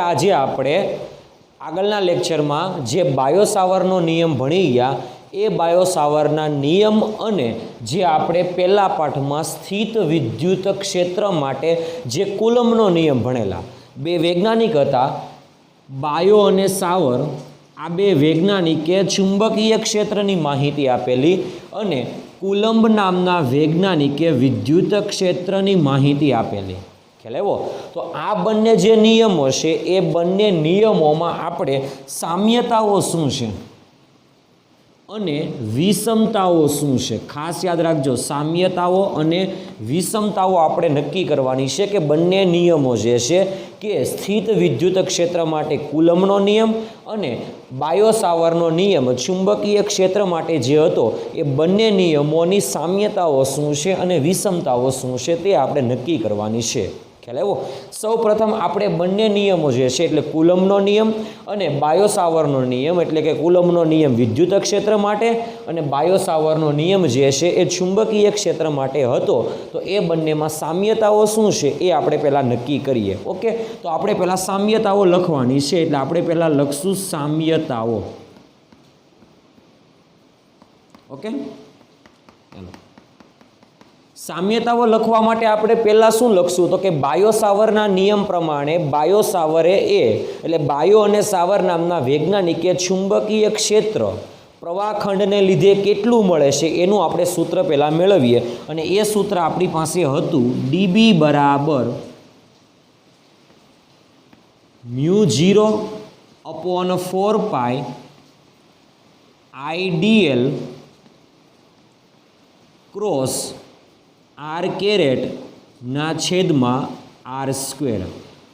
આજે આપણે આગળના લેક્ચરમાં જે બાયો-સાવરનો નિયમ ભણી ગયા એ બાયો-સાવરના નિયમ અને જે આપણે પહેલા પાઠમાં સ્થિત વિદ્યુત ક્ષેત્ર માટે જે કુલમ્બનો નિયમ ભણેલા, બે વૈજ્ઞાનિક હતા બાયો અને સાવર. આ બે વૈજ્ઞાનિકે ચુંબકીય ક્ષેત્રની માહિતી આપેલી અને કુલમ્બ નામના વૈજ્ઞાનિકે વિદ્યુત ક્ષેત્રની માહિતી આપેલી. ખ્યાલ આવ્યો? તો આ બંને જે નિયમો છે એ બંને નિયમોમાં આપણે સામ્યતાઓ શું છે અને વિષમતાઓ શું છે ખાસ યાદ રાખજો. સામ્યતાઓ અને વિષમતાઓ આપણે નક્કી કરવાની છે કે બંને નિયમો જે છે કે સ્થિત વિદ્યુત ક્ષેત્ર માટે કુલમ્બનો નિયમ અને બાયો-સાવરનો નિયમ ચુંબકીય ક્ષેત્ર માટે જે હતો એ બંને નિયમોની સામ્યતાઓ શું છે અને વિષમતાઓ શું છે તે આપણે નક્કી કરવાની છે. ખ્યાલ આવ્યો? સૌ પ્રથમ આપણે બંને નિયમો જે છે એટલે કુલમ્બનો નિયમ અને બાયો-સાવરનો નિયમ, એટલે કે કુલમ્બનો નિયમ વિદ્યુત ક્ષેત્ર માટે અને બાયો-સાવરનો નિયમ જે છે એ ચુંબકીય ક્ષેત્ર માટે હતો. તો એ બંનેમાં સામ્યતાઓ શું છે એ આપણે પહેલાં નક્કી કરીએ. ઓકે, તો આપણે પહેલાં સામ્યતાઓ લખવાની છે એટલે આપણે પહેલાં લખશું સામ્યતાઓ. ઓકે, ચાલો. સામ્યતાઓ લખવા માટે આપણે પહેલાં શું લખશું તો કે બાયો-સાવરના નિયમ પ્રમાણે બાયો-સાવરે એટલે બાયો અને સાવર નામના વૈજ્ઞાનિકે ચુંબકીય ક્ષેત્ર પ્રવાહખંડને લીધે કેટલું મળે છે એનું આપણે સૂત્ર પહેલાં મેળવીએ. અને એ સૂત્ર આપણી પાસે હતું ડીબી બરાબર μ0/4π IDL ક્રોસ r કેરેટ ના છેદમાં r².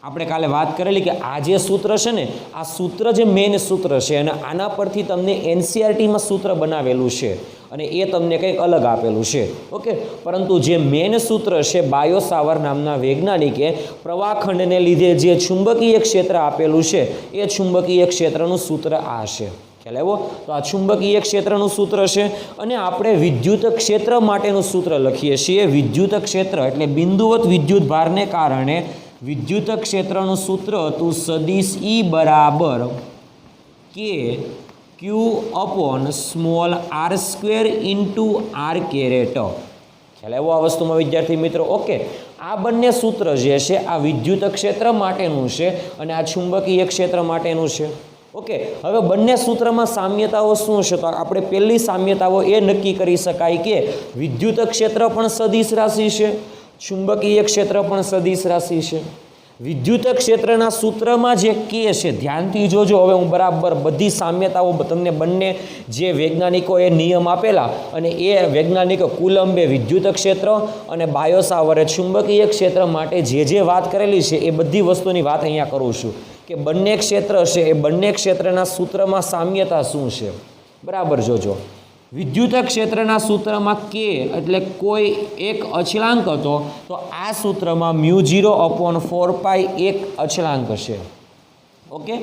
આપણે કાલે વાત કરેલી કે આ જે સૂત્ર છે ને આ સૂત્ર જે મેઇન સૂત્ર છે અને આના પરથી તમને NCERTમાં સૂત્ર બનાવેલું છે અને એ તમને કંઈક અલગ આપેલું છે. ઓકે, પરંતુ જે મેઇન સૂત્ર છે બાયો-સાવર નામના વૈજ્ઞાનિકે પ્રવાહખંડને લીધે જે ચુંબકીય ક્ષેત્ર આપેલું છે એ ચુંબકીય ક્ષેત્રનું સૂત્ર આ છે. ખ્યાલ આવ્યો? તો આ ચુંબકીય ક્ષેત્રનું સૂત્ર છે અને આપણે વિદ્યુત ક્ષેત્ર માટેનું સૂત્ર લખીએ છીએ. વિદ્યુત ક્ષેત્ર એટલે બિંદુવત વિદ્યુત ભારને કારણે વિદ્યુત ક્ષેત્રનું સૂત્ર હતું સદિશ E બરાબર કે q upon small r² into r caret. ખ્યાલ આવ્યો આ વસ્તુમાં વિદ્યાર્થી મિત્રો? ઓકે, આ બંને સૂત્ર જે છે આ વિદ્યુત ક્ષેત્ર માટેનું છે અને આ ચુંબકીય ક્ષેત્ર માટેનું છે. ઓકે, હવે બંને સૂત્રમાં સામ્યતાઓ શું છે? તો આપણે પહેલી સામ્યતાઓ એ નક્કી કરી શકાય કે વિદ્યુત ક્ષેત્ર પણ સદિશ રાશિ છે, ચુંબકીય ક્ષેત્ર પણ સદિશ રાશિ છે. વિદ્યુત ક્ષેત્રના સૂત્રમાં જે કે છે ધ્યાનથી જોજો. હવે હું બરાબર બધી સામ્યતાઓ તમને બંને જે વૈજ્ઞાનિકોએ નિયમ આપેલા અને એ વૈજ્ઞાનિકો કુલમ્બે વિદ્યુત ક્ષેત્ર અને બાયો-સાવરે ચુંબકીય ક્ષેત્ર માટે જે વાત કરેલી છે એ બધી વસ્તુની વાત અહીંયા કરું છું કે બંને ક્ષેત્ર છે એ બંને ક્ષેત્રના સૂત્રમાં સામ્યતા શું છે. બરાબર જોજો. વિદ્યુત ક્ષેત્રના સૂત્રમાં કે એટલે કોઈ એક અચળાંક હતો તો આ સૂત્રમાં μ0/4π એક અચળાંક છે. ઓકે,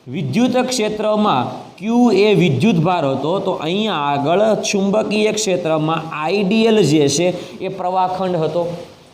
વિદ્યુત ક્ષેત્રમાં ક્યુ એ વિદ્યુત ભાર હતો તો અહીંયા આગળ ચુંબકીય ક્ષેત્રમાં આઈડીએલ જે છે એ પ્રવાહખંડ હતો.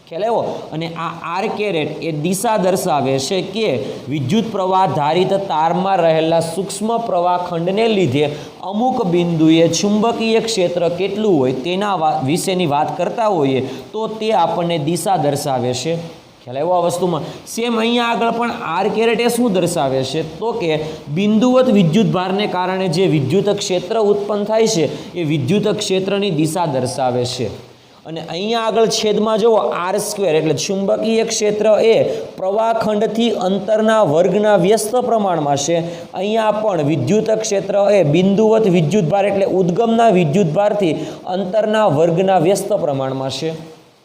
ખ્યાલ આવ્યો? અને આ r કેરેટ એ દિશા દર્શાવે છે કે વિદ્યુત પ્રવાહ ધારિત તારમાં રહેલા સૂક્ષ્મ પ્રવાહખંડને લીધે અમુક બિંદુએ ચુંબકીય ક્ષેત્ર કેટલું હોય તેના વિશેની વાત કરતા હોઈએ તો તે આપણને દિશા દર્શાવે છે. ખ્યાલ આવ્યો આ વસ્તુમાં? સેમ અહીંયા આગળ પણ r કેરેટ એ શું દર્શાવે છે તો કે બિંદુવત વિદ્યુત ભારને કારણે જે વિદ્યુત ક્ષેત્ર ઉત્પન્ન થાય છે એ વિદ્યુત ક્ષેત્રની દિશા દર્શાવે છે. અને અહીંયા આગળ છેદમાં જુઓ r² એટલે ચુંબકીય ક્ષેત્ર એ પ્રવાહખંડથી અંતરના વર્ગના વ્યસ્ત પ્રમાણમાં છે. અહીંયા પણ વિદ્યુત ક્ષેત્ર એ બિંદુવત વિદ્યુત ભાર એટલે ઉદ્ગમના વિદ્યુત ભારથી અંતરના વર્ગના વ્યસ્ત પ્રમાણમાં છે.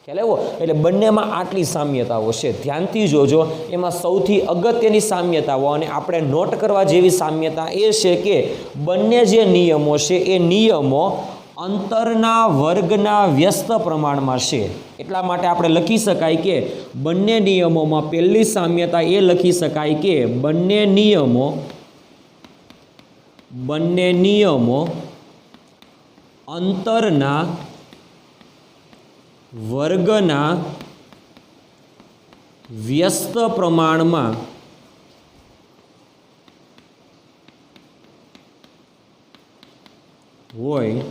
ખ્યાલ આવ્યો? એટલે બંનેમાં આટલી સામ્યતાઓ છે. ધ્યાનથી જોજો. એમાં સૌથી અગત્યની સામ્યતાઓ અને આપણે નોટ કરવા જેવી સામ્યતા એ છે કે બંને જે નિયમો છે એ નિયમો અંતરના વર્ગના વ્યસ્ત પ્રમાણમાં છે. એટલા માટે આપણે લખી શકાય કે બંને નિયમોમાં પહેલી સામ્યતા એ લખી શકાય કે બંને નિયમો અંતરના વર્ગના વ્યસ્ત પ્રમાણમાં હોય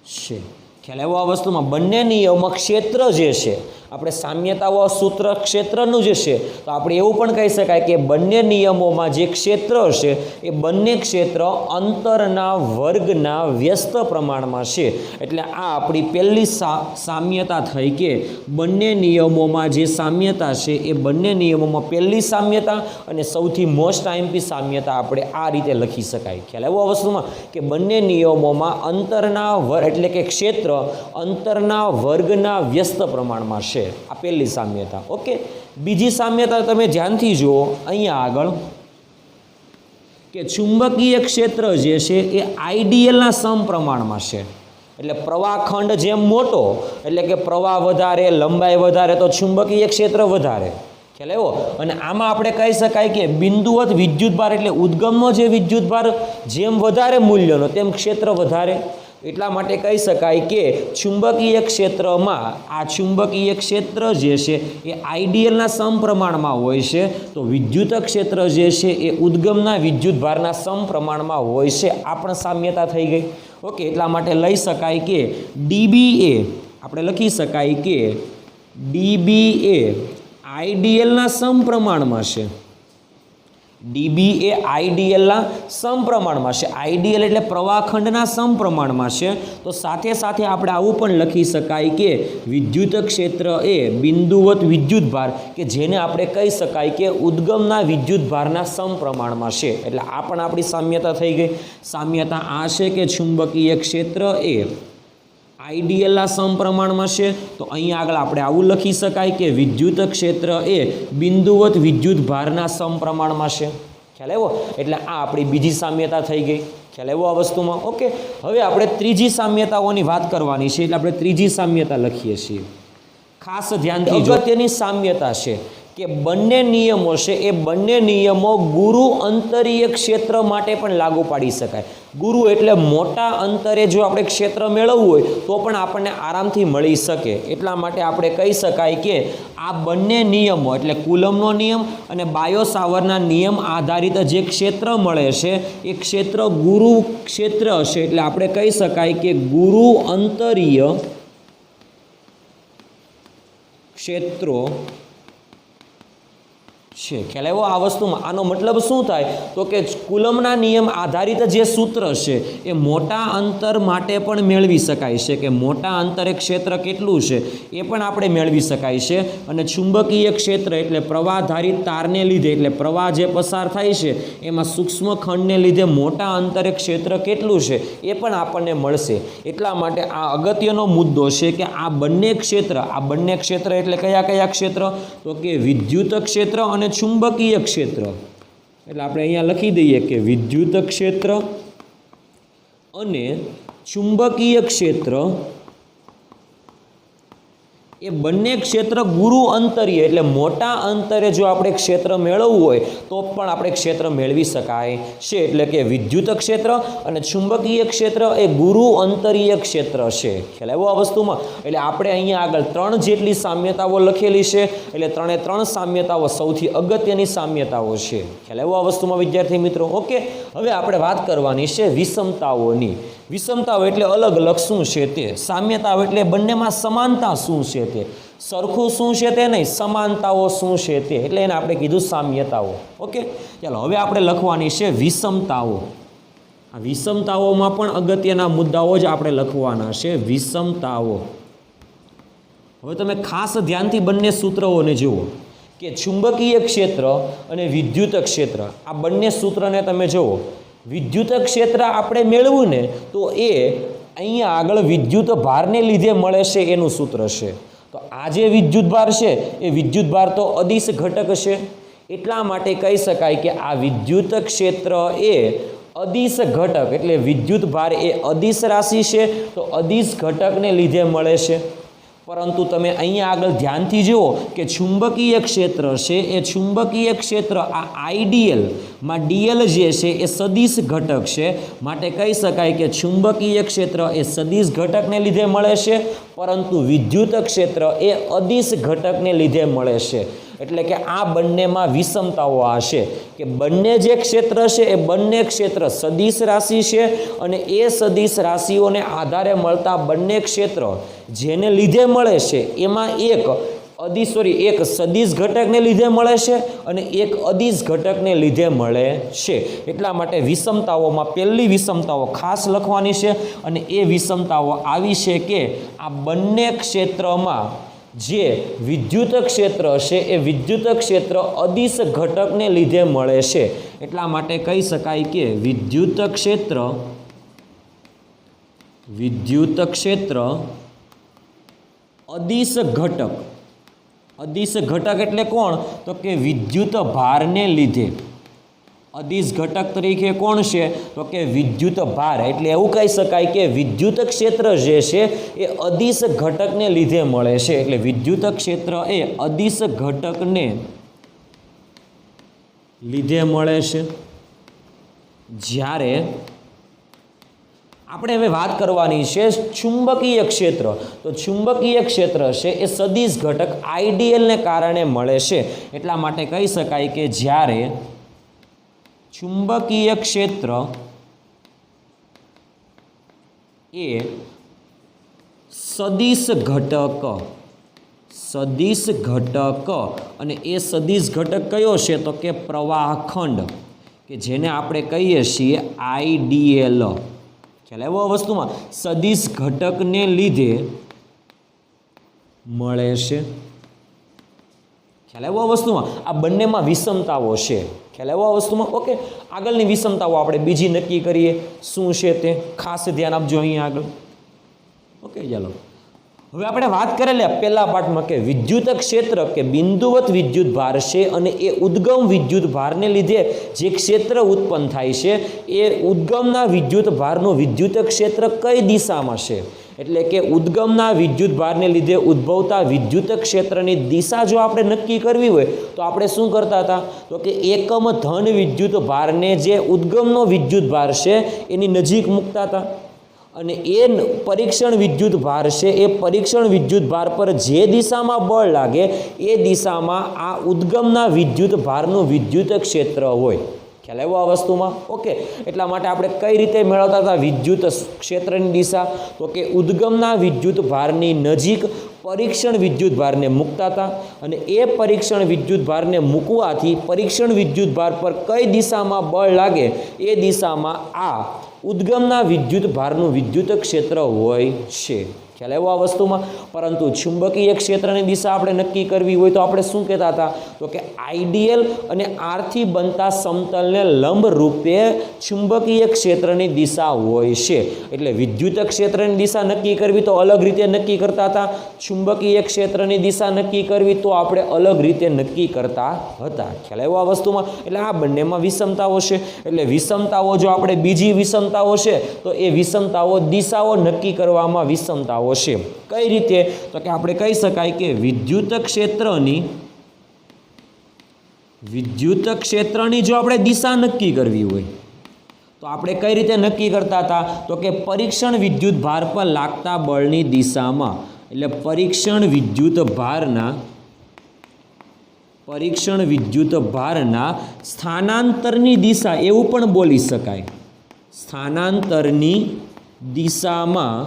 છે. ખ્યાલ આવ્યો આ વસ્તુમાં? બંને નિયમો ક્ષેત્ર જે છે, આપણે સામ્યતાઓ સૂત્ર ક્ષેત્રનું જે છે, તો આપણે એવું પણ કહી શકાય કે બંને નિયમોમાં જે ક્ષેત્ર છે એ બંને ક્ષેત્ર અંતરના વર્ગના વ્યસ્ત પ્રમાણમાં છે. એટલે આ આપણી પહેલી સામ્યતા થઈ કે બંને નિયમોમાં જે સામ્યતા છે એ બંને નિયમોમાં પહેલી સામ્યતા અને સૌથી મોસ્ટ આઈએમપી સામ્યતા આપણે આ રીતે લખી શકાય. ખ્યાલ આવ્યો આ વસ્તુમાં? કે બંને નિયમોમાં અંતરના વર્ગ એટલે કે ક્ષેત્ર અંતરના વર્ગના વ્યસ્ત પ્રમાણમાં છે. આ પહેલી સામ્યતા. ઓકે, બીજી સામ્યતા તમે ધ્યાનથી જુઓ અહીંયા આગળ કે ચુંબકીય ક્ષેત્ર જે છે એ આઈડિયલના સમપ્રમાણમાં છે. એટલે પ્રવાહખંડ જેમ મોટો એટલે કે પ્રવાહ વધારે, લંબાઈ વધારે, તો ચુંબકીય ક્ષેત્ર વધારે. ખ્યાલ આવ્યો? અને આમાં આપણે કહી શકાય કે બિંદુવત વિદ્યુતભાર એટલે ઉદ્ગમનો જે વિદ્યુતભાર જેમ વધારે મૂલ્યનો તેમ ક્ષેત્ર વધારે. એટલા માટે કહી શકાય કે ચુંબકીય ક્ષેત્રમાં આ ચુંબકીય ક્ષેત્ર જે છે એ આઈડિયલના સમપ્રમાણમાં હોય છે, તો વિદ્યુત ક્ષેત્ર જે છે એ ઉદ્ગમના વિદ્યુતભારના સમપ્રમાણમાં હોય છે. આ પણ સામ્યતા થઈ ગઈ. ઓકે, એટલા માટે લઈ શકાય કે ડીબી એ આપણે લખી શકાય કે ડીબી એ આઈડિયલના સમપ્રમાણમાં છે. ડીબી એ આઈડિયલના સમપ્રમાણમાં છે. આઈડિયલ એટલે પ્રવાહખંડના સમપ્રમાણમાં છે. તો સાથે સાથે આપણે આવું પણ લખી શકાય કે વિદ્યુત ક્ષેત્ર એ બિંદુવત વિદ્યુતભાર કે જેને આપણે કહી શકાય કે ઉદ્ગમના વિદ્યુતભારના સમપ્રમાણમાં છે. એટલે આ પણ આપણી સામ્યતા થઈ ગઈ. સામ્યતા આ છે કે ચુંબકીય ક્ષેત્ર એ આઈડિયલના સમપ્રમાણમાં છે. તો અહીંયા આગળ આપણે આવું લખી શકાય કે વિદ્યુત ક્ષેત્ર એ બિંદુવત વિદ્યુતભારના સમપ્રમાણમાં છે. ખ્યાલ આવ્યો? એટલે આ આપણી બીજી સામ્યતા થઈ ગઈ. ખ્યાલ આવ્યો આ વસ્તુમાં? ઓકે, હવે આપણે ત્રીજી સામ્યતાઓની વાત કરવાની છે. એટલે આપણે ત્રીજી સામ્યતા લખીએ છીએ. ખાસ ધ્યાનથી અગત્યની સામ્યતા છે કે બંને નિયમો છે એ બંને નિયમો ગુરુ અંતરીય ક્ષેત્ર માટે પણ લાગુ પાડી શકાય. ગુરુ એટલે મોટા અંતરે જો આપણે ક્ષેત્ર મેળવવું હોય તો પણ આપણને આરામથી મળી શકે. એટલા માટે આપણે કહી શકાય કે આ બંને નિયમો એટલે કુલમનો નિયમ અને બાયો-સાવરના નિયમ આધારિત જે ક્ષેત્ર મળે છે એ ક્ષેત્ર ગુરુ ક્ષેત્ર હશે. એટલે આપણે કહી શકાય કે ગુરુ અંતરીય ક્ષેત્રો છે. ખ્યાલ આવ્યો આ વસ્તુમાં? આનો મતલબ શું થાય તો કે કુલમના નિયમ આધારિત જે સૂત્ર છે એ મોટા અંતર માટે પણ મેળવી શકાય છે કે મોટા અંતરે ક્ષેત્ર કેટલું છે એ પણ આપણે મેળવી શકાય છે. અને ચુંબકીય ક્ષેત્ર એટલે પ્રવાહધારિત તારને લીધે એટલે પ્રવાહ જે પસાર થાય છે એમાં સૂક્ષ્મ ખંડને લીધે મોટા અંતરે ક્ષેત્ર કેટલું છે એ પણ આપણને મળશે. એટલા માટે આ અગત્યનો મુદ્દો છે કે આ બંને ક્ષેત્ર એટલે કયા કયા ક્ષેત્ર તો કે વિદ્યુત ક્ષેત્ર અને ચુંબકીય ક્ષેત્ર. એટલે આપણે અહીંયા લખી દઈએ કે વિદ્યુત ક્ષેત્ર અને ચુંબકીય ક્ષેત્ર એ બંને ક્ષેત્ર ગુરુ અંતરીય એટલે મોટા અંતરે જો આપણે ક્ષેત્ર મેળવવું હોય તો પણ આપણે ક્ષેત્ર મેળવી શકાય છે. એટલે કે વિદ્યુત ક્ષેત્ર અને ચુંબકીય ક્ષેત્ર એ ગુરુ અંતરીય ક્ષેત્ર છે. ખ્યાલ આવ્યો આ વસ્તુમાં? એટલે આપણે અહીંયા આગળ 3 જેટલી સામ્યતાઓ લખેલી છે. એટલે 3 સામ્યતાઓ સૌથી અગત્યની સામ્યતાઓ છે. ખ્યાલ આવ્યો આ વસ્તુમાં વિદ્યાર્થી મિત્રો? ઓકે, હવે આપણે વાત કરવાની છે વિષમતાઓની. વિષમતાઓ એટલે અલગ અલગ શું છે તે, સામ્યતાઓ એટલે બંનેમાં સમાનતા શું છે તે, સરખું શું છે તે નહીં, સમાનતાઓ શું છે તે, એટલે એને આપણે કીધું સામ્યતાઓ. ઓકે, ચાલો હવે આપણે લખવાની છે વિષમતાઓ. આ વિષમતાઓમાં પણ અગત્યના મુદ્દાઓ જ આપણે લખવાના છે. વિષમતાઓ. હવે તમે ખાસ ધ્યાનથી બંને સૂત્રોને જુઓ કે ચુંબકીય ક્ષેત્ર અને વિદ્યુત ક્ષેત્ર આ બંને સૂત્રને તમે જુઓ. વિદ્યુત ક્ષેત્ર આપણે મેળવું ને તો એ અહીંયા આગળ વિદ્યુત ભારને લીધે મળે છે એનું સૂત્ર છે. તો આ જે વિદ્યુત ભાર છે એ વિદ્યુત ભાર તો અદિશ ઘટક છે. એટલા માટે કહી શકાય કે આ વિદ્યુત ક્ષેત્ર એ અદિશ ઘટક એટલે વિદ્યુત ભાર એ અદિશ રાશિ છે. તો અદિશ ઘટકને લીધે મળે છે. પરંતુ તમે અહીંયા આગળ ધ્યાનથી જુઓ કે ચુંબકીય ક્ષેત્ર છે એ ચુંબકીય ક્ષેત્ર આ આઈડિયલમાં ડીએલ જે છે એ સદિશ ઘટક છે. માટે કહી શકાય કે ચુંબકીય ક્ષેત્ર એ સદિશ ઘટકને લીધે મળે છે, પરંતુ વિદ્યુત ક્ષેત્ર એ અદિશ ઘટકને લીધે મળે છે. એટલે કે આ બંનેમાં વિષમતાઓ હશે કે બંને જે ક્ષેત્ર છે એ બંને ક્ષેત્ર સદિશ રાશિ છે અને એ સદિશ રાશિઓને આધારે મળતા બંને ક્ષેત્ર જેને લીધે મળે છે એમાં એક એક સદિશ ઘટકને લીધે મળે છે અને એક અદિશ ઘટકને લીધે મળે છે. એટલા માટે વિષમતાઓમાં પહેલી વિષમતાઓ ખાસ લખવાની છે અને એ વિષમતાઓ આવી છે કે આ બંને ક્ષેત્રમાં જે વિદ્યુત ક્ષેત્ર છે એ વિદ્યુત ક્ષેત્ર અદિશ ઘટકને લીધે મળે છે. એટલા માટે કહી શકાય કે વિદ્યુત ક્ષેત્ર અદિશ ઘટક. અદિશ ઘટક એટલે કોણ? તો કે વિદ્યુત ભારને લીધે. અદિશ ઘટક તરીકે કોણ છે? તો કે વિદ્યુત ભાર. એટલે એવું કહી શકાય કે વિદ્યુત ક્ષેત્ર જે છે એ અદિશ ઘટકને લીધે મળે છે. એટલે વિદ્યુત ક્ષેત્ર એ અદિશ ઘટકને લીધે મળે છે. જ્યારે આપણે હવે વાત કરવાની છે ચુંબકીય ક્ષેત્ર. તો ચુંબકીય ક્ષેત્ર છે એ સદિશ ઘટક આઈડીએલને કારણે મળે છે. એટલા માટે કહી શકાય કે જ્યારે ચુંબકીય ક્ષેત્ર એ સદિશ ઘટક અને એ સદિશ ઘટક કયો છે? તો કે પ્રવાહખંડ, કે જેને આપણે કહીએ છીએ આઈડીએલ. ખ્યાલ આવ્યો આ વસ્તુમાં? સદિશ ઘટકને લીધે મળે છે. ખ્યાલ આવ્યો આ વસ્તુમાં? આ બંનેમાં વિષમતાઓ છે. ખ્યાલ આવ્યો આ વસ્તુમાં? ઓકે, આગળની વિષમતાઓ આપણે બીજી નક્કી કરીએ શું છે તે ખાસ ધ્યાન આપજો અહીંયા આગળ. ઓકે, ચાલો હવે આપણે વાત કરેલી પહેલા પાઠમાં કે વિદ્યુત ક્ષેત્ર કે બિંદુવત વિદ્યુત ભાર છે અને એ ઉદ્ગમ વિદ્યુત ભારને લીધે જે ક્ષેત્ર ઉત્પન્ન થાય છે એ ઉદ્ગમના વિદ્યુત ભારનું વિદ્યુત ક્ષેત્ર કઈ દિશામાં છે? એટલે કે ઉદ્ગમના વિદ્યુત ભારને લીધે ઉદ્ભવતા વિદ્યુત ક્ષેત્રની દિશા જો આપણે નક્કી કરવી હોય તો આપણે શું કરતા હતા? તો કે એકમ ધન વિદ્યુત ભારને જે ઉદ્ગમનો વિદ્યુત ભાર છે એની નજીક મૂકતા હતા અને એ પરીક્ષણ વિદ્યુત ભાર છે એ પરીક્ષણ વિદ્યુત ભાર પર જે દિશામાં બળ લાગે એ દિશામાં આ ઉદ્ગમના વિદ્યુત ભારનું વિદ્યુત ક્ષેત્ર હોય. ખ્યાલ આવ્યો આ વસ્તુમાં? ઓકે, એટલા માટે આપણે કઈ રીતે મેળવતા હતા વિદ્યુત ક્ષેત્રની દિશા? તો કે ઉદ્ગમના વિદ્યુત ભારની નજીક પરીક્ષણ વિદ્યુત ભારને મૂકતા હતા અને એ પરીક્ષણ વિદ્યુત ભારને મૂકવાથી પરીક્ષણ વિદ્યુત ભાર પર કઈ દિશામાં બળ લાગે એ દિશામાં આ ઉદ્ગમના વિદ્યુત ભારનું વિદ્યુત ક્ષેત્ર હોય છે. ખ્યાલ આવ્યો આ વસ્તુમાં? પરંતુ ચુંબકીય ક્ષેત્રની દિશા આપણે નક્કી કરવી હોય તો આપણે શું કહેતા હતા? તો કે આઈડીએલ અને આરથી બનતા સમતલને લંબ રૂપે ચુંબકીય ક્ષેત્રની દિશા હોય છે. એટલે વિદ્યુત ક્ષેત્રની દિશા નક્કી કરવી તો અલગ રીતે નક્કી કરતા હતા, ચુંબકીય ક્ષેત્રની દિશા નક્કી કરવી તો આપણે અલગ રીતે નક્કી કરતા હતા. ખ્યાલ આવ્યો આ વસ્તુમાં? એટલે આ બંનેમાં વિષમતાઓ છે. એટલે વિષમતાઓ જો આપણે બીજી વિષમતાઓ છે તો એ વિષમતાઓ દિશાઓ નક્કી કરવામાં વિષમતાઓ છે. કઈ રીતે? તો કે આપણે કહી શકાય કે વિદ્યુત ક્ષેત્રની જો આપણે દિશા નક્કી કરવી હોય તો આપણે કઈ રીતે નક્કી કરતા હતા? તો કે પરીક્ષણ વિદ્યુત ભાર પર લાગતા બળની દિશામાં. એટલે પરીક્ષણ વિદ્યુત ભારના સ્થાનાંતરની દિશા એવું પણ બોલી શકાય. સ્થાનાંતરની દિશામાં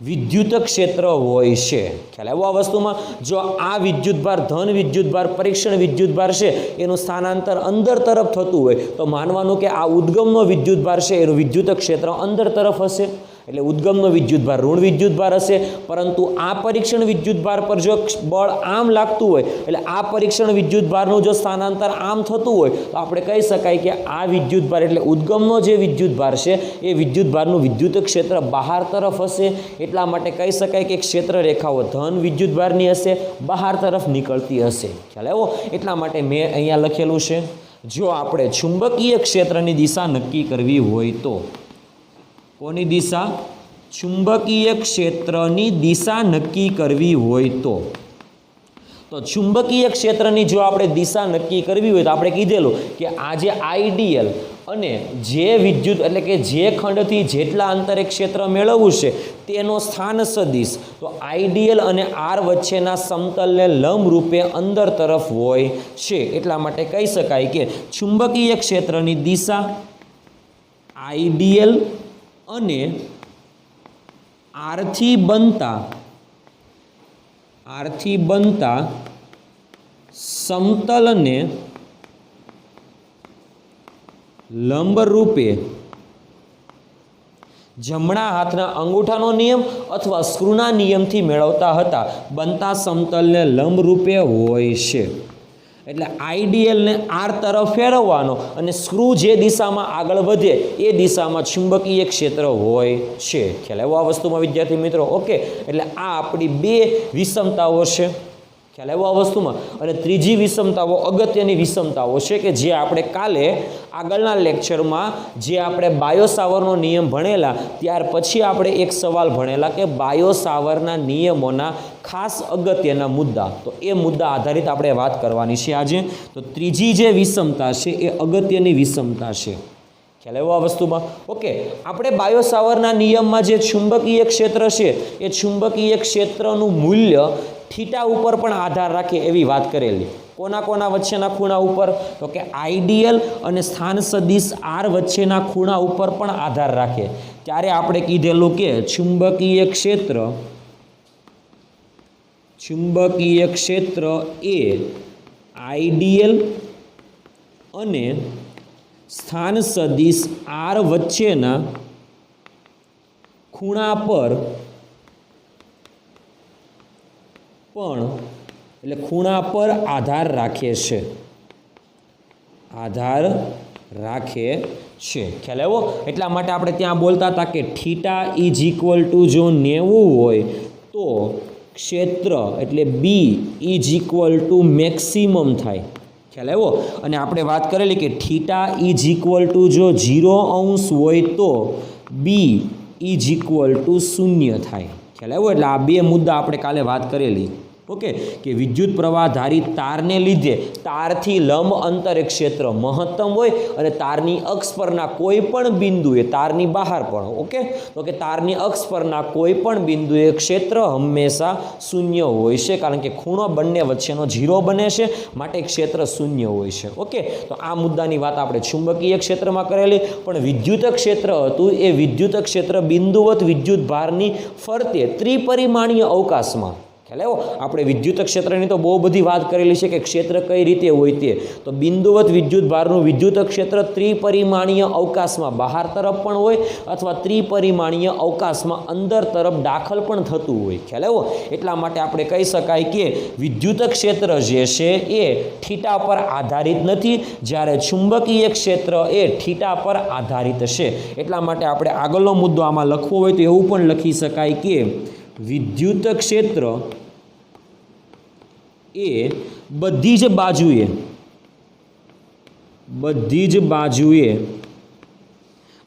વિદ્યુત ક્ષેત્ર હોય છે. ખ્યાલ આવ્યો આ વસ્તુમાં? જો આ વિદ્યુતભાર ધન વિદ્યુતભાર પરીક્ષણ વિદ્યુતભાર છે એનું સ્થાનાંતર અંદર તરફ થતું હોય તો માનવાનું કે આ ઉદ્ગમનો વિદ્યુતભાર છે એનું વિદ્યુત ક્ષેત્ર અંદર તરફ હશે. એટલે ઉદ્ગમનો વિદ્યુતભાર ઋણ વિદ્યુતભાર હશે. પરંતુ આ પરીક્ષણ વિદ્યુતભાર પર જો બળ આમ લાગતું હોય એટલે આ પરીક્ષણ વિદ્યુતભારનું જો સ્થાનાંતર આમ થતું હોય તો આપણે કહી શકાય કે આ વિદ્યુતભાર એટલે ઉદ્ગમનો જે વિદ્યુતભાર છે એ વિદ્યુતભારનું વિદ્યુત ક્ષેત્ર બહાર તરફ હશે. એટલા માટે કહી શકાય કે ક્ષેત્ર રેખાઓ ધન વિદ્યુતભારની હશે, બહાર તરફ નીકળતી હશે. ખ્યાલ આવ્યો? એટલા માટે મેં અહીંયા લખેલું છે જો આપણે ચુંબકીય ક્ષેત્રની દિશા નક્કી કરવી હોય તો. કોની દિશા? ચુંબકીય ક્ષેત્રની દિશા નક્કી કરવી હોય તો ચુંબકીય ક્ષેત્રની જો આપણે દિશા નક્કી કરવી હોય તો આપણે કીધેલું કે આ જે આઈડીએલ અને જે વિદ્યુત એટલે કે જે ખંડથી જેટલા અંતરે ક્ષેત્ર મેળવવું છે તેનો સ્થાન સદિશ તો આઈડિયલ અને આર વચ્ચેના સમતલને લંબ રૂપે અંદર તરફ હોય છે. એટલા માટે કહી શકાય કે ચુંબકીય ક્ષેત્રની દિશા આઈડિયલ અને આરથી બનતા સમતલને લંબ રૂપે જમણા હાથના અંગૂઠાનો નિયમ અથવા સ્ક્રૂના નિયમથી મેળવતા હતા બનતા સમતલને લંબ રૂપે હોય છે. એટલે આઈડિયલને આર તરફ ફેરવવાનો અને સ્ક્રૂ જે દિશામાં આગળ વધે એ દિશામાં ચુંબકીય ક્ષેત્ર હોય છે. ખ્યાલ આવ્યો આ વસ્તુમાં વિદ્યાર્થી મિત્રો? ઓકે, એટલે આ આપણી બે વિષમતાઓ છે. ખ્યાલ આવ્યો આ વસ્તુમાં? અને ત્રીજી વિષમતાઓ અગત્યની વિષમતાઓ છે કે જે આપણે કાલે આગળના લેક્ચરમાં જે આપણે બાયો-સાવરનો નિયમ ભણેલા ત્યાર પછી આપણે એક સવાલ ભણેલા કે બાયો-સાવરના નિયમોના ખાસ અગત્યના મુદ્દા. તો એ મુદ્દા આધારિત આપણે વાત કરવાની છે આજે. તો ત્રીજી જે વિષમતા છે એ અગત્યની વિષમતા છે. ખ્યાલ આવ્યો આ વસ્તુમાં? ઓકે, આપણે બાયો-સાવરના નિયમમાં જે ચુંબકીય ક્ષેત્ર છે એ ચુંબકીય ક્ષેત્રનું મૂલ્ય થીટા ઉપર પણ આધાર રાખે એવી વાત કરેલી. કોના વચ્ચેના ખૂણા ઉપર? તો કે આઈડિયલ અને સ્થાન સદિશ આર વચ્ચેના ખૂણા ઉપર પણ આધાર રાખે. ત્યારે આપણે કીધેલું કે ચુંબકીય ક્ષેત્ર એ આઈડિયલ અને સ્થાન સદિશ આર વચ્ચેના ખૂણા પર પણ એટલે ખૂણા પર આધાર રાખે છે. ખ્યાલ આવ્યો? એટલા માટે આપણે ત્યાં બોલતા હતા કે થીટા ઇઝ ઇક્વલ ટુ જો 90 હોય તો ક્ષેત્ર એટલે B is equal to maximum થાય. ખ્યાલ આવ્યો? અને આપણે વાત કરેલી કે થીટા ઇઝ ઇક્વલ ટુ જો 0° હોય તો બી ઇઝ ઇક્વલ ટુ 0 થાય. ખ્યાલ આવ્યો? એટલે આ બે મુદ્દા આપણે કાલે વાત કરેલી. ઓકે, કે વિદ્યુત પ્રવાહ ધારિત તારને લીધે તારથી લંબ અંતરે ક્ષેત્ર મહત્તમ હોય અને તારની અક્ષ પરના કોઈ પણ બિંદુએ, તારની બહાર પણ, ઓકે, તો કે તારની અક્ષ પરના કોઈ પણ બિંદુએ ક્ષેત્ર હંમેશા શૂન્ય હોય છે કારણ કે ખૂણો બંને વચ્ચેનો 0 બને છે માટે ક્ષેત્ર શૂન્ય હોય છે. ઓકે, તો આ મુદ્દાની વાત આપણે ચુંબકીય ક્ષેત્રમાં કરેલી. પણ વિદ્યુત ક્ષેત્ર હતું એ વિદ્યુત ક્ષેત્ર બિંદુવત વિદ્યુત ભારની ફરતે ત્રિપરિમાણીય અવકાશમાં. ખ્યાલ આવ્યો? આપણે વિદ્યુત ક્ષેત્રની તો બહુ બધી વાત કરેલી છે કે ક્ષેત્ર કઈ રીતે હોય તે. તો બિંદુવત વિદ્યુત ભારનું વિદ્યુત ક્ષેત્ર ત્રિપરિમાણીય અવકાશમાં બહાર તરફ પણ હોય અથવા ત્રિપરિમાણીય અવકાશમાં અંદર તરફ દાખલ પણ થતું હોય. ખ્યાલ આવ્યો? એટલા માટે આપણે કહી શકાય કે વિદ્યુત ક્ષેત્ર જે છે એ થીટા પર આધારિત નથી, જ્યારે ચુંબકીય ક્ષેત્ર એ થીટા પર આધારિત છે. એટલા માટે આપણે આગળનો મુદ્દો આમાં લખવો હોય તો એવું પણ લખી શકાય કે વિદ્યુત ક્ષેત્ર એ બધી જ બાજુએ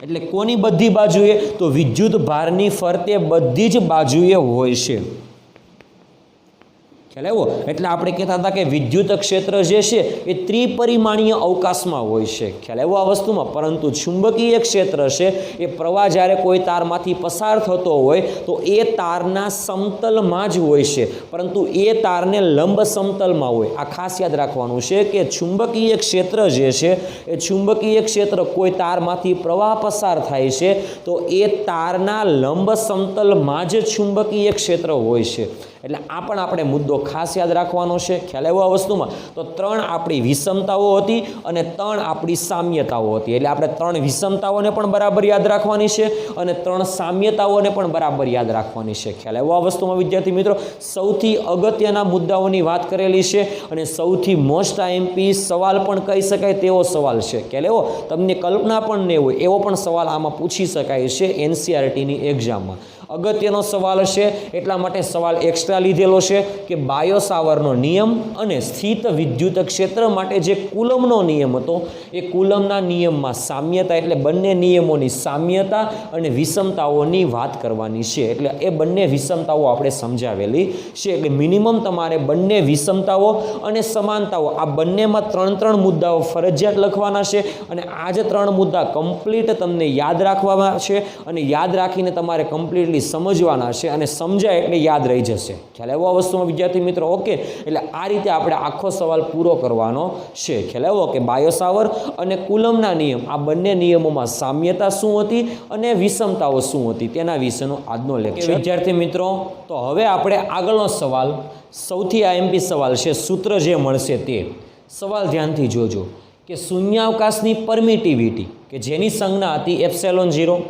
એટલે કોની બધી બાજુએ? તો વિદ્યુત ભારની ફરતે બધી જ બાજુએ હોય છે. ખ્યાલ આવ્યો? એટલે આપણે કહેતા હતા કે વિદ્યુત ક્ષેત્ર જે છે એ ત્રિપરિમાણીય અવકાશમાં હોય છે. ખ્યાલ આવ્યો આ વસ્તુમાં? પરંતુ ચુંબકીય ક્ષેત્ર છે એ પ્રવાહ જ્યારે કોઈ તારમાંથી પસાર થતો હોય તો એ તારના સમતલમાં જ હોય છે, પરંતુ એ તારને લંબ સમતલમાં હોય. આ ખાસ યાદ રાખવાનું છે કે ચુંબકીય ક્ષેત્ર જે છે એ ચુંબકીય ક્ષેત્ર કોઈ તારમાંથી પ્રવાહ પસાર થાય છે તો એ તારના લંબ સમતલમાં જ ચુંબકીય ક્ષેત્ર હોય છે. એટલે આ પણ આપણે મુદ્દો ખાસ યાદ રાખવાનો છે. ખ્યાલ આવ્યો આ વસ્તુમાં? તો 3 આપણી વિષમતાઓ હતી અને 3 આપણી સામ્યતાઓ હતી. એટલે આપણે 3 વિષમતાઓને પણ બરાબર યાદ રાખવાની છે અને 3 સામ્યતાઓને પણ બરાબર યાદ રાખવાની છે. ખ્યાલ આવ્યો આ વસ્તુમાં વિદ્યાર્થી મિત્રો? સૌથી અગત્યના મુદ્દાઓની વાત કરેલી છે અને સૌથી મોસ્ટ આઈએમપી સવાલ પણ કહી શકાય તેવો સવાલ છે. ખ્યાલ આવ્યો? તમને કલ્પના પણ નહીં હોય એવો પણ સવાલ આમાં પૂછી શકાય છે એનસીઆરટીની એક્ઝામમાં. અગત્યનો સવાલ છે એટલા માટે સવાલ એક્સ્ટ્રા લીધેલો છે કે બાયો સાવરનો નિયમ અને સ્થિત વિદ્યુત ક્ષેત્ર માટે જે કુલમનો નિયમ હતો એ કુલમના નિયમમાં સામ્યતા એટલે બંને નિયમોની સામ્યતા અને વિષમતાઓની વાત કરવાની છે. એટલે એ બંને વિષમતાઓ આપણે સમજાવેલી છે. એટલે મિનિમમ તમારે બંને વિષમતાઓ અને સમાનતાઓ આ બંનેમાં 3 મુદ્દાઓ ફરજિયાત લખવાના છે અને આ જે 3 મુદ્દા કમ્પ્લીટ તમને યાદ રાખવાના છે અને યાદ રાખીને તમારે કમ્પ્લીટલી સમજવાના છે અને સમજાય એટલે યાદ રહી જશે. ખ્યાલ આવ્યો આ વસ્તુમાં વિદ્યાર્થી મિત્રો? ઓકે, એટલે આ રીતે આપણે આખો સવાલ પૂરો કરવાનો છે. ખ્યાલ આવ્યો કે બાયો સાવર અને કુલમના નિયમ આ બંને નિયમોમાં સામ્યતા શું હતી અને વિષમતાઓ શું હતી તેના વિશેનો આજનો લેક્ચર. વિદ્યાર્થી મિત્રો, તો હવે આપણે આગળનો સવાલ સૌથી આઈએમપી સવાલ છે. સૂત્ર જે મળશે તે સવાલ ધ્યાનથી જોજો કે શૂન્યાવકાશની પરમિટિવિટી કે જેની સંજ્ઞા હતી ε0,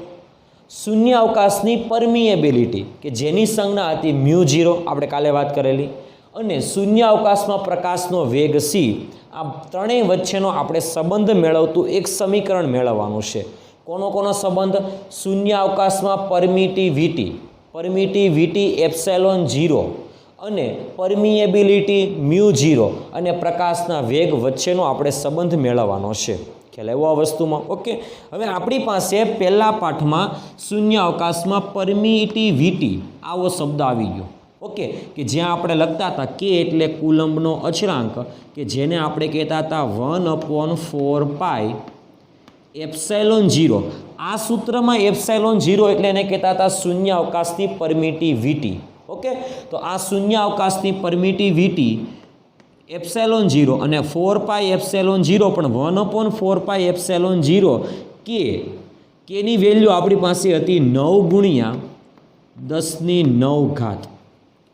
શૂન્યાવકાશની પરમિએબિલિટી કે જેની સંજ્ઞા હતી μ0 આપણે કાલે વાત કરેલી, અને શૂન્યાવકાશમાં પ્રકાશનો વેગ c આ ત્રણેય વચ્ચેનો આપણે સંબંધ મેળવતું એક સમીકરણ મેળવવાનું છે. કોનો સંબંધ? શૂન્યાવકાશમાં પરમિટિવિટી ε0 અને પરમિએબિલિટી μ0 અને પ્રકાશના વેગ વચ્ચેનો આપણે સંબંધ મેળવવાનો છે. ખ્યાલ આવ્યો આ વસ્તુમાં? ઓકે, હવે આપણી પાસે પહેલા પાઠમાં શૂન્યાવકાશમાં પરમિટિવિટી આવો શબ્દ આવી ગયો. ઓકે, કે જ્યાં આપણે લખતા હતા કે એટલે કુલમ્બનો અચળાંક કે જેને આપણે કહેતા હતા 1/4πε0. આ સૂત્રમાં ε0 એટલે એને કહેતા હતા શૂન્યાવકાશની પરમિટિવિટી. ઓકે, તો આ શૂન્યાવકાશની પરમિટિવિટી ε0 અને 4πε0 પણ 1/4πε0 કેની વેલ્યુ આપણી પાસે હતી 9 ગુણ્યા 10⁹.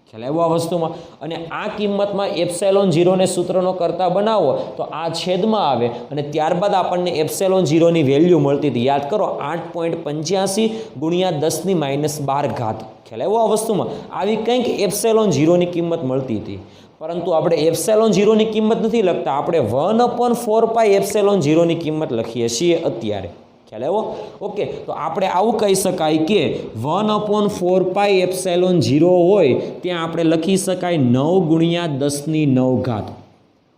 ખ્યાલ આવ્યો આ વસ્તુમાં? અને આ કિંમતમાં ε0 ને સૂત્રનો કરતા બનાવો તો આ છેદમાં આવે અને ત્યારબાદ આપણને ε0ની વેલ્યુ મળતી હતી. યાદ કરો, 8.85 ગુણ્યા 10⁻12. ખ્યાલ આવ્યો આ વસ્તુમાં? આવી કંઈક ε0ની કિંમત મળતી હતી. પરંતુ આપણે ε0ની કિંમત નથી લખતા, આપણે 1/4πε0ની કિંમત લખીએ છીએ અત્યારે. ખ્યાલ આવ્યો? ઓકે, તો આપણે આવું કહી શકાય કે 1/4πε0 હોય ત્યાં આપણે લખી શકાય 9 ગુણ્યા 10⁹.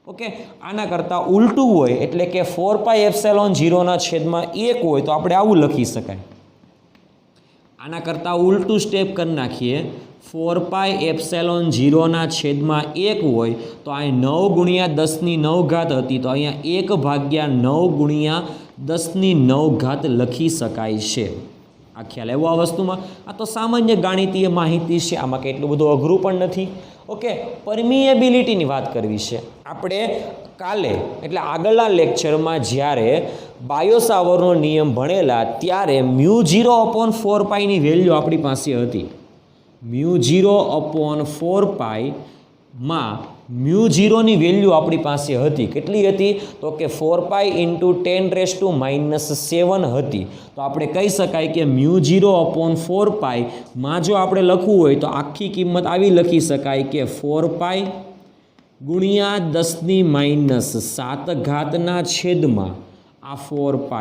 ઓકે, આના કરતાં ઉલટું હોય એટલે કે 4πε0ના છેદમાં 1 હોય તો આપણે આવું લખી શકાય. આના કરતાં ઉલટું સ્ટેપ કરી નાખીએ, 4πε0ના છેદમાં 1 હોય તો અહીં 9 ગુણ્યા 10⁹ હતી તો અહીંયા 1/9 ગુણ્યા 10⁹ લખી શકાય છે. આ ખ્યાલ આવ્યો આ વસ્તુમાં? આ તો સામાન્ય ગાણિતીય માહિતી છે, આમાં કંઈ એટલું બધું અઘરું પણ નથી. ઓકે, પરમિએબિલિટીની વાત કરવી છે આપણે. કાલે એટલે આગળના લેક્ચરમાં જ્યારે બાયો સાવરનો નિયમ ભણેલા ત્યારે μ0/4πની વેલ્યુ આપણી પાસે હતી. μ0/4π માં μ0ની વેલ્યુ આપણી પાસે હતી. કેટલી હતી? તો કે 4π × 10⁻⁷ હતી. તો આપણે કહી શકાય કે μ0/4π માં જો આપણે લખવું હોય તો આખી કિંમત આવી લખી શકાય કે 4π ગુણ્યા 10⁻7 ના છેદમાં આ 4π.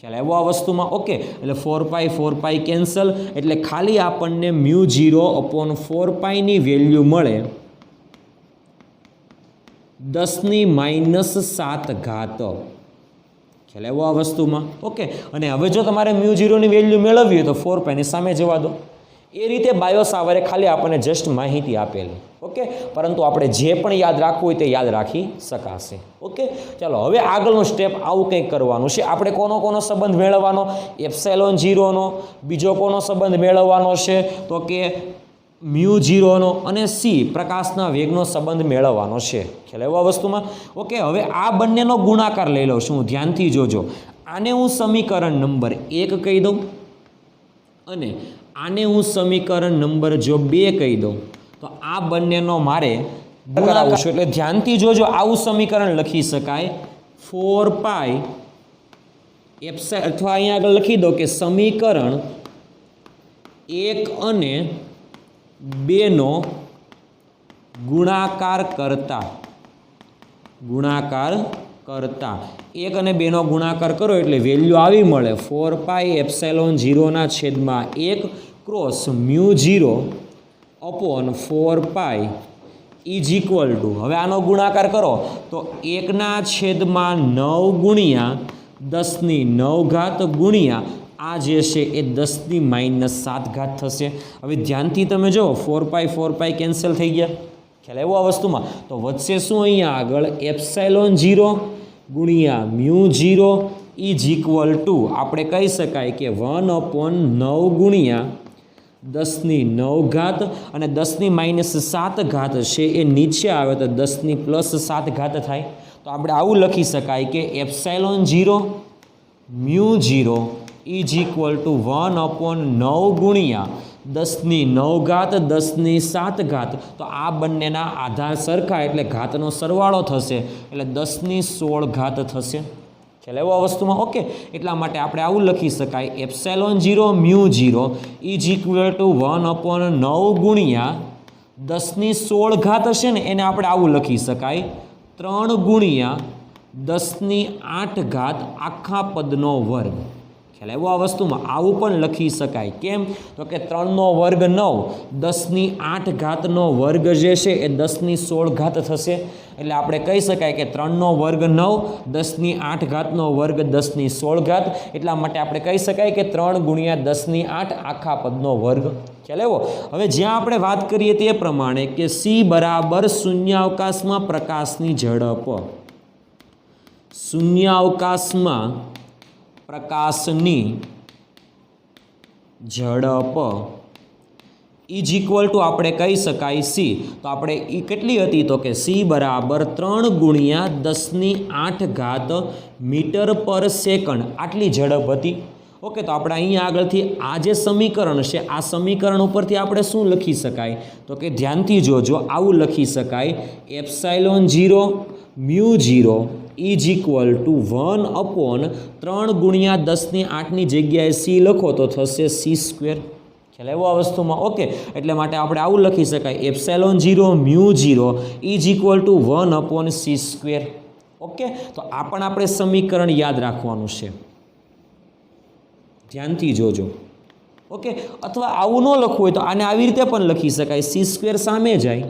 ખ્યાલ આવ્યો આ વસ્તુમાં? ઓકે, એટલે 4π કેન્સલ એટલે ખાલી આપણને μ0/4πની વેલ્યુ મળે 10⁻7. ખ્યાલ આવ્યો આ વસ્તુમાં? ઓકે, અને હવે જો તમારે μ0ની વેલ્યુ મેળવવી હોય તો 4πની સામે જવા દો. એ રીતે બાયો સાવરે ખાલી આપણને જસ્ટ માહિતી આપેલી. ઓકે, પરંતુ આપણે જે પણ યાદ રાખવું હોય તે યાદ રાખી શકાશે. ઓકે, ચાલો હવે આગળનું સ્ટેપ આવું કંઈક કરવાનું છે. આપણે કોનો સંબંધ મેળવવાનો? ε0નો. બીજો કોનો સંબંધ મેળવવાનો છે? તો કે μ0નો. અને c પ્રકાશના વેગનો સંબંધ મેળવવાનો છે. ખ્યાલ આવ્યો આ વસ્તુમાં? ઓકે, હવે આ બંનેનો ગુણાકાર લઈ લઉં છું. ધ્યાનથી જોજો. આને હું સમીકરણ નંબર 1 કહી દઉં અને આને હું સમીકરણ નંબર જો 2 કહી દઉં તો આ બંનેનો મારે કરાવું છું. એટલે ધ્યાનથી જોજો, આવું સમીકરણ લખી શકાય 4π અથવા અહીંયા આગળ લખી દો કે સમીકરણ 1 અને 2નો ગુણાકાર કરતા 1 અને 2નો ગુણાકાર કરો એટલે વેલ્યુ આવી મળે 4πε0/1 cross μ0 upon 4π is equal to, હવે આનો ગુણાકાર કરો તો 1/9 ગુણ્યા 10⁹ ગુણ્યા આ જે છે એ 10⁻7 થશે. હવે ધ્યાનથી તમે જો 4π કેન્સલ થઈ ગયા, ખ્યાલ આવ્યો આ વસ્તુમાં. તો વધશે શું અહીંયા આગળ ε0 ગુણ્યા μ0 ઇઝ ઇક્વલ ટુ આપણે કહી શકાય કે 1/9 ગુણ્યા 10⁹ અને 10⁻7 છે એ નીચે આવે તો 10+7 થાય. તો આપણે આવું લખી શકાય કે ε0 μ0 ઇઝ ઇક્વલ ટુ 1/9 ગુણ્યા 10⁹ 10�7. તો આ બંનેના આધાર સરખા એટલે ઘાતનો સરવાળો થશે એટલે 10⁻16 થશે. ખ્યાલ આવ્યો આ વસ્તુમાં? ઓકે, એટલા માટે આપણે આવું લખી શકાય ε0 μ0 ઇઝ ઇક્વલ ટુ 1/9 ગુણ્યા 10⁻16 હશે ને એને આપણે આવું લખી શકાય 3 ગુણ્યા 10⁸ આખા પદનો વર્ગ. ખ્યાલ આવ્યો આ વસ્તુમાં? આવું પણ લખી શકાય. કેમ? તો કે 3નો વર્ગ 9, 10⁸ વર્ગ જે છે એ 10⁻16 થશે. એટલે આપણે કહી શકાય કે 3નો વર્ગ 9, 10⁸ વર્ગ 10⁻16. એટલા માટે આપણે કહી શકાય કે 3 ગુણ્યા 10⁸ આખા પદનો વર્ગ. ખ્યાલ આવ્યો? હવે જ્યાં આપણે વાત કરીએ તે પ્રમાણે કે સી બરાબર શૂન્યાવકાશમાં પ્રકાશની ઝડપ, શૂન્યાવકાશમાં પ્રકાશની ઝડપ ઇઝ ઇક્વલ ટુ આપણે કહી શકાય સી. તો આપણે એ કેટલી હતી? તો કે સી બરાબર 3 ગુણ્યા 10⁸ મીટર પર સેકન્ડ આટલી ઝડપ હતી. ઓકે, તો આપણે અહીંયા આગળથી આ જે સમીકરણ છે આ સમીકરણ ઉપરથી આપણે શું લખી શકાય? તો કે ધ્યાનથી જોજો, આવું લખી શકાય ε0 μ0 ઇઝ ઇક્વલ ટુ 1/3 ગુણ્યા 10⁸ની જગ્યાએ સી લખો તો થશે c². ખ્યાલ આવ્યો આ વસ્તુમાં? ઓકે, એટલે માટે આપણે આવું લખી શકાય ε0 μ0 is equal two 1/c². Okay, તો આ પણ આપણે સમીકરણ યાદ રાખવાનું છે, ધ્યાનથી જોજો. ઓકે, અથવા આવું ન લખવું હોય તો આને આવી રીતે પણ લખી શકાય, c² સામે જાય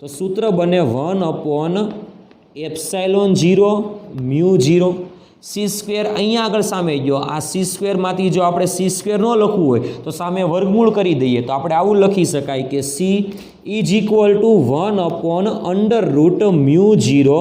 તો સૂત્ર બને 1/ε0 μ0. c² અહીંયા આગળ સામે ગયો, આ c² માંથી જો આપણે c² ન લખવું હોય તો સામે વર્ગમૂળ કરી દઈએ તો આપણે આવું લખી શકાય કે c ઇઝ ઇક્વલ ટુ 1/√μ0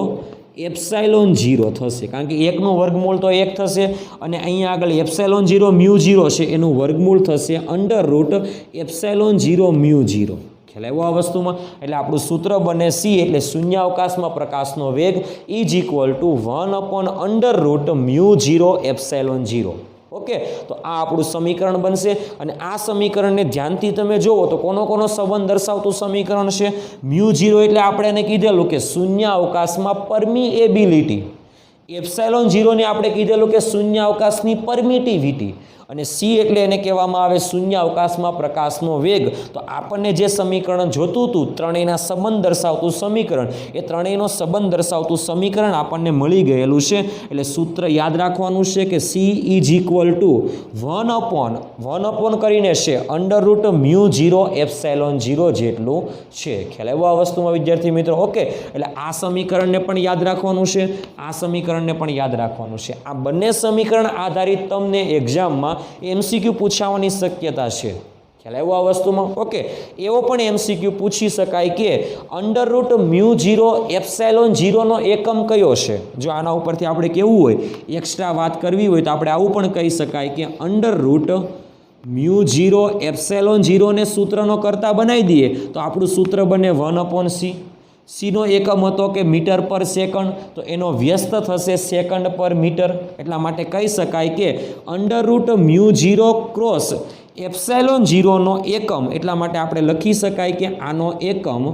ε0 થશે. કારણ કે 1નું વર્ગમૂળ તો 1 થશે અને અહીંયા આગળ ε0 μ0 છે એનું વર્ગમૂળ થશે √ε0 μ0. ખ્યાલ આવ્યો આ વસ્તુમાં? એટલે આપણું સૂત્ર બને સી એટલે શૂન્યાવકાશમાં પ્રકાશનો વેગ ઇઝ ઇક્વલ ટુ 1/√μ0 ε0. ઓકે, તો આ આપણું સમીકરણ બનશે. અને આ સમીકરણને ધ્યાનથી તમે જુઓ તો કોનો સંબંધ દર્શાવતું સમીકરણ છે? μ0 એટલે આપણે એને કીધેલું કે શૂન્યાવકાશમાં પરમિએબિલિટી, ε0 ને આપણે કીધેલું કે શૂન્યાવકાશની પરમિટિવિટી, અને સી એટલે એને કહેવામાં આવે શૂન્યાવકાશમાં પ્રકાશનો વેગ. તો આપણને જે સમીકરણ જોતું હતું ત્રણેયના સંબંધ દર્શાવતું સમીકરણ, એ ત્રણેયનો સંબંધ દર્શાવતું સમીકરણ આપણને મળી ગયેલું છે. એટલે સૂત્ર યાદ રાખવાનું છે કે સી ઇઝ ઇક્વલ ટુ 1/1 કરીને છે √μ0 ε0 જેટલું છે. ખ્યાલ આવ્યો આ વસ્તુમાં વિદ્યાર્થી મિત્રો? ઓકે, એટલે આ સમીકરણને પણ યાદ રાખવાનું છે, આ સમીકરણને પણ યાદ રાખવાનું છે. આ બંને સમીકરણ આધારિત તમને એક્ઝામમાં MCQ પૂછાવાની શક્યતા છે. ખ્યાલ આવ્યો આ વસ્તુમાં? ઓકે, એવો પણ MCQ પૂછી શકાય કે √μ0 ε0 નો એકમ કયો છે? જો આના ઉપરથી આપણે કેવું હોય, એક્સ્ટ્રા વાત કરવી હોય તો આપણે આવું પણ કહી શકાય કે √μ0 ε0 ને સૂત્રનો કરતા બનાવી દઈએ તો આપણું સૂત્ર બને 1/c. સીનો એકમ હતો કે મીટર પર સેકન્ડ, તો એનો વ્યસ્ત થશે સેકન્ડ પર મીટર. એટલા માટે કહી શકાય કે √μ0 ક્રોસ ε0 નો એકમ, એટલા માટે આપણે લખી શકાય કે આનો એકમ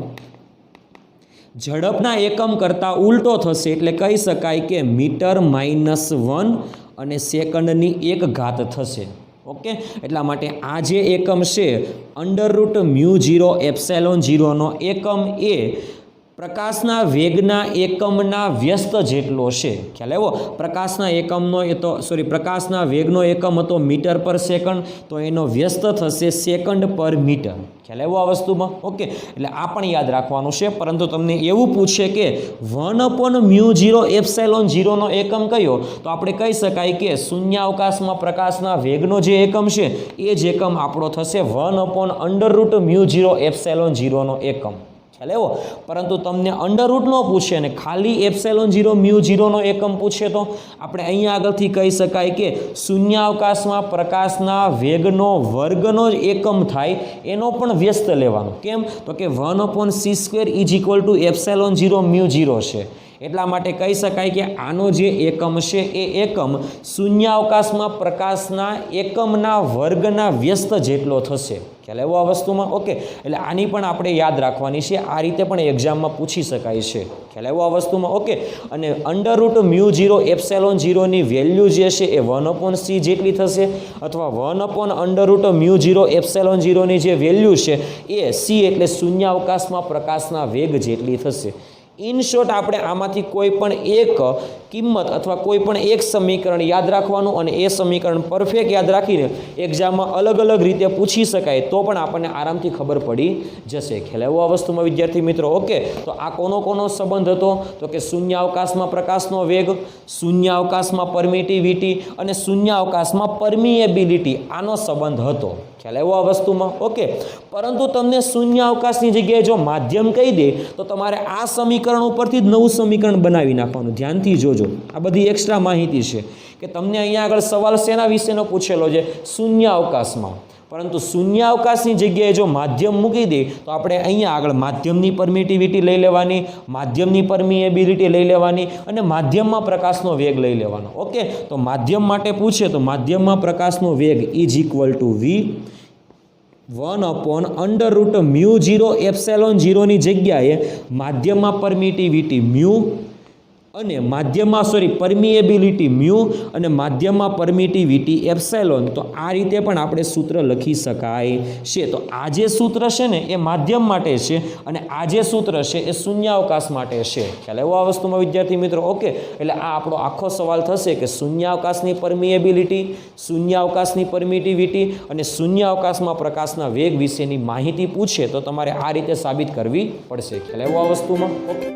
ઝડપના એકમ કરતાં ઉલટો થશે. એટલે કહી શકાય કે મીટર -1 અને સેકન્ડની 1 થશે. ઓકે, એટલા માટે આ જે એકમ છે √μ0 ε0 નો એકમ એ પ્રકાશના વેગના એકમના વ્યસ્ત જેટલો છે. ખ્યાલ આવ્યો? પ્રકાશના એકમનો પ્રકાશના વેગનો એકમ હતો મીટર પર સેકન્ડ, તો એનો વ્યસ્ત થશે સેકન્ડ પર મીટર. ખ્યાલ આવ્યો આ વસ્તુમાં? ઓકે, એટલે આ પણ યાદ રાખવાનું છે. પરંતુ તમને એવું પૂછે કે 1/μ0 નો એકમ કયો, તો આપણે કહી શકાય કે શૂન્યાવકાશમાં પ્રકાશના વેગનો જે એકમ છે એ જ એકમ આપણો થશે 1/√μ0 નો એકમ. ખ્યાલ આવ્યો? પરંતુ તમને અંડરરૂટ ન પૂછે ને ખાલી ε0 નો એકમ પૂછે તો આપણે અહીંયા આગળથી કહી શકાય કે શૂન્યાવકાશમાં પ્રકાશના વેગનો વર્ગનો જ એકમ થાય એનો પણ વ્યસ્ત લેવાનો. કેમ? તો કે 1/c² = ε0 છે. એટલા માટે કહી શકાય કે આનો જે એકમ છે એ એકમ શૂન્યાવકાશમાં પ્રકાશના એકમના વર્ગના વ્યસ્ત જેટલો થશે. ખ્યાલ આવ્યો આ વસ્તુમાં? ઓકે, એટલે આની પણ આપણે યાદ રાખવાની છે. આ રીતે પણ એક્ઝામમાં પૂછી શકાય છે. ખ્યાલ આવ્યો આ વસ્તુમાં? ઓકે, અને √μ0 ની વેલ્યુ જે છે એ 1/c જેટલી થશે, અથવા 1/√μ0 ની જે વેલ્યુ છે એ c એટલે શૂન્યાવકાશમાં પ્રકાશના વેગ જેટલી થશે. ઇન શોર્ટ, આપણે આમાંથી કોઈ પણ એક કિંમત અથવા કોઈ પણ એક સમીકરણ યાદ રાખવાનું અને એ સમીકરણ પરફેક્ટ યાદ રાખીને એક્ઝામમાં અલગ અલગ રીતે પૂછી શકાય તો પણ આપણને આરામથી ખબર પડી જશે. ખ્યાલ આવ્યો આ વસ્તુમાં વિદ્યાર્થી મિત્રો? ઓકે, તો આ કોનો સંબંધ હતો? તો કે શૂન્યાવકાશમાં પ્રકાશનો વેગ, શૂન્યાવકાશમાં પરમિટિવિટી અને શૂન્યાવકાશમાં પરમિએબિલિટી, આનો સંબંધ હતો. ખ્યાલ આવ્યો આ વસ્તુમાં? ઓકે, પરંતુ તમને શૂન્યાવકાશની જગ્યાએ જો માધ્યમ કહી દે તો તમારે આ સમીકરણ ઉપરથી જ નવું સમીકરણ બનાવી નાખવાનું. ધ્યાનથી જોજો, આ બધી એક્સ્ટ્રા માહિતી છે કે તમને અહીંયા આગળ સવાલ શેના વિશેનો પૂછેલો છે? શૂન્યાવકાશમાં. પરંતુ શૂન્યાવકાશની જગ્યાએ જો માધ્યમ મૂકી દે તો આપણે અહીંયા આગળ માધ્યમની પરમિટિવિટી લઈ લેવાની, માધ્યમની પરમિએબિલિટી લઈ લેવાની અને માધ્યમમાં પ્રકાશનો વેગ લઈ લેવાનો. ઓકે, તો માધ્યમ માટે પૂછે તો માધ્યમમાં પ્રકાશનો વેગ = v 1/√μ0 ની જગ્યાએ માધ્યમમાં પરમિટિવિટી મ્યુ અને માધ્યમમાં પરમિએબિલિટી મ્યુ અને માધ્યમમાં પરમિટિવિટી એપ્સાઇલોન. તો આ રીતે પણ આપણે સૂત્ર લખી શકાય છે. તો આ જે સૂત્ર છે ને એ માધ્યમ માટે છે અને આ જે સૂત્ર છે એ શૂન્યાવકાશ માટે છે. ખ્યાલ આવ્યો આ વસ્તુમાં વિદ્યાર્થી મિત્રો? ઓકે, એટલે આ આપણો આખો સવાલ થશે કે શૂન્યાવકાશની પરમિએબિલિટી, શૂન્યાવકાશની પરમિટિવિટી અને શૂન્યાવકાશમાં પ્રકાશના વેગ વિશેની માહિતી પૂછે તો તમારે આ રીતે સાબિત કરવી પડશે. ખ્યાલ આવ્યો આ વસ્તુમાં? ઓકે.